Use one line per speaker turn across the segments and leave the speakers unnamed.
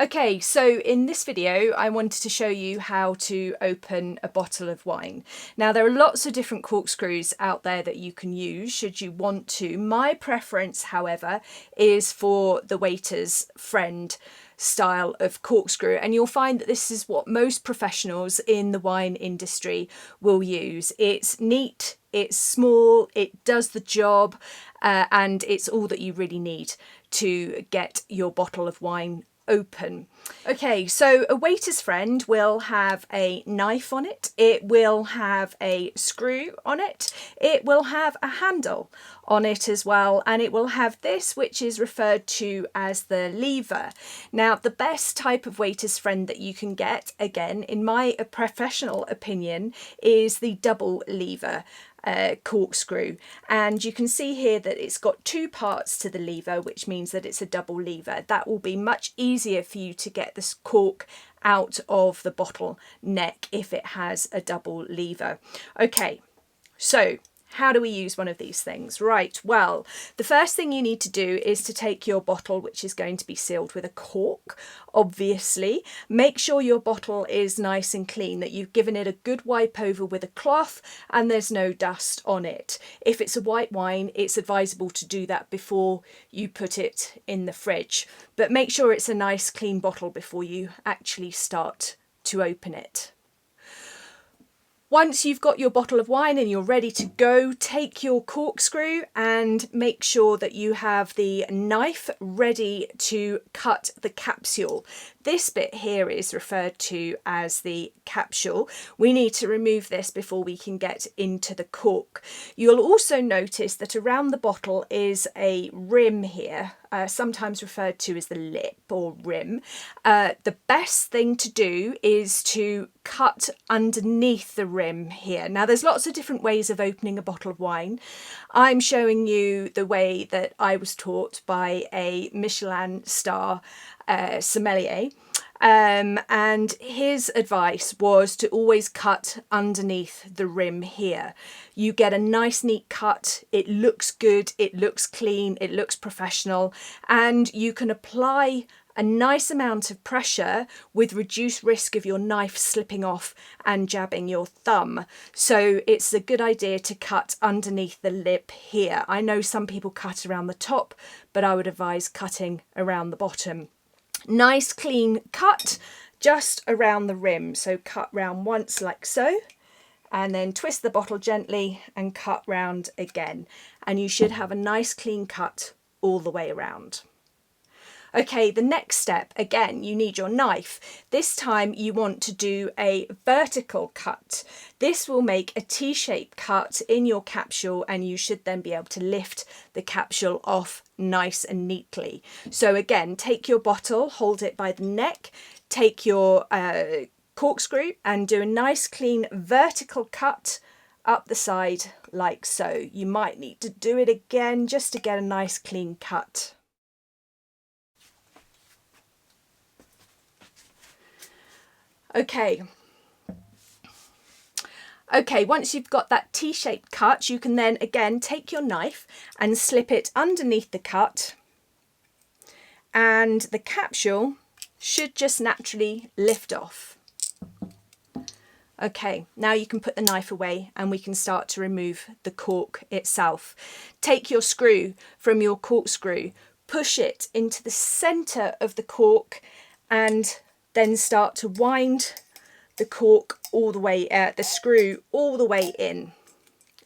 Okay, so in this video I wanted to show you how to open a bottle of wine. Now there are lots of different corkscrews out there that you can use should you want to. My preference, however, is for the waiter's friend style of corkscrew, and you'll find that this is what most professionals in the wine industry will use. It's neat, it's small, it does the job, and it's all that you really need to get your bottle of wine open. Okay, so a waiter's friend will have a knife on it, it will have a screw on it, it will have a handle on it as well, and it will have this which is referred to as the lever. Now the best type of waiter's friend that you can get, again in my professional opinion, is the double lever corkscrew, and you can see here that it's got two parts to the lever, which means that it's a double lever. That will be much easier for you to get this cork out of the bottle neck if it has a double lever. Okay, so how do we use one of these things? Right, well, the first thing you need to do is to take your bottle, which is going to be sealed with a cork, obviously. Make sure your bottle is nice and clean, that you've given it a good wipe over with a cloth and there's no dust on it. If it's a white wine, it's advisable to do that before you put it in the fridge. But make sure it's a nice clean bottle before you actually start to open it. Once you've got your bottle of wine and you're ready to go, take your corkscrew and make sure that you have the knife ready to cut the capsule. This bit here is referred to as the capsule. We need to remove this before we can get into the cork. You'll also notice that around the bottle is a rim here, sometimes referred to as the lip or rim. The best thing to do is to cut underneath the rim here. Now there's lots of different ways of opening a bottle of wine. I'm showing you the way that I was taught by a Michelin star sommelier, and his advice was to always cut underneath the rim here. You get a nice neat cut, it looks good, it looks clean, it looks professional, and you can apply a nice amount of pressure with reduced risk of your knife slipping off and jabbing your thumb. So it's a good idea to cut underneath the lip here. I know some people cut around the top, but I would advise cutting around the bottom. Nice clean cut just around the rim, so cut round once like so, and then twist the bottle gently and cut round again, and you should have a nice clean cut all the way around. Okay, the next step, again, you need your knife. This time you want to do a vertical cut. This will make a T-shaped cut in your capsule, and you should then be able to lift the capsule off nice and neatly. So again, take your bottle, hold it by the neck, take your corkscrew and do a nice clean vertical cut up the side like so. You might need to do it again just to get a nice clean cut. Okay, once you've got that T-shaped cut, you can then again take your knife and slip it underneath the cut, and the capsule should just naturally lift off. Okay, now you can put the knife away and we can start to remove the cork itself. Take your screw from your corkscrew, push it into the centre of the cork, and then start to wind the cork all the way, the screw all the way in.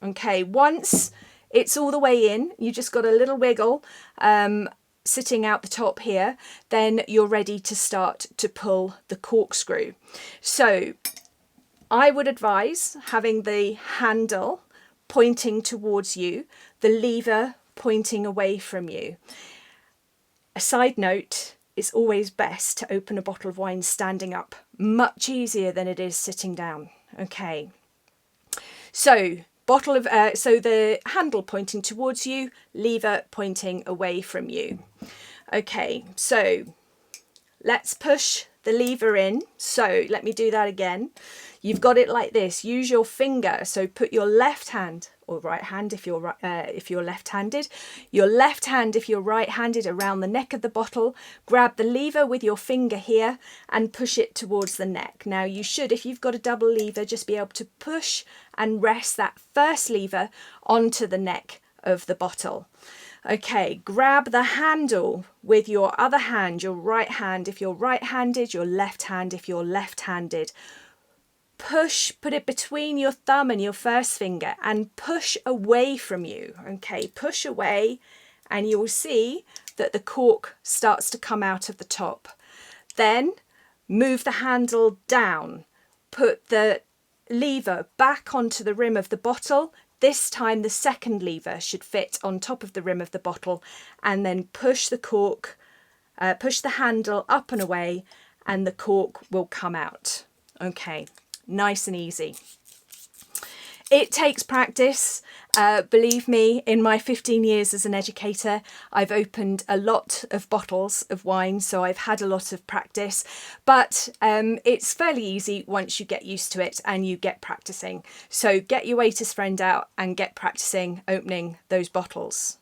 Okay, once it's all the way in, you just got a little wiggle sitting out the top here, then you're ready to start to pull the corkscrew. So I would advise having the handle pointing towards you, the lever pointing away from you. A side note, it's always best to open a bottle of wine standing up, much easier than it is sitting down. Okay, so the handle pointing towards you, lever pointing away from you. Okay, so let's push the lever in. So let me do that again. You've got it like this. Use your finger. So put your left hand, or right hand if you're left-handed, your left hand if you're right-handed, around the neck of the bottle. Grab the lever with your finger here and push it towards the neck. Now you should, if you've got a double lever, just be able to push and rest that first lever onto the neck of the bottle. Okay, grab the handle with your other hand, your right hand if you're right-handed, your left hand if you're left-handed. Push, put it between your thumb and your first finger and push away from you. Okay, push away and you will see that the cork starts to come out of the top. Then move the handle down, put the lever back onto the rim of the bottle. This time the second lever should fit on top of the rim of the bottle, and then push the cork, push the handle up and away, and the cork will come out. Okay, nice and easy. It takes practice. Believe me, in my 15 years as an educator, I've opened a lot of bottles of wine, so I've had a lot of practice, but it's fairly easy once you get used to it and you get practicing. So get your waiter's friend out and get practicing opening those bottles.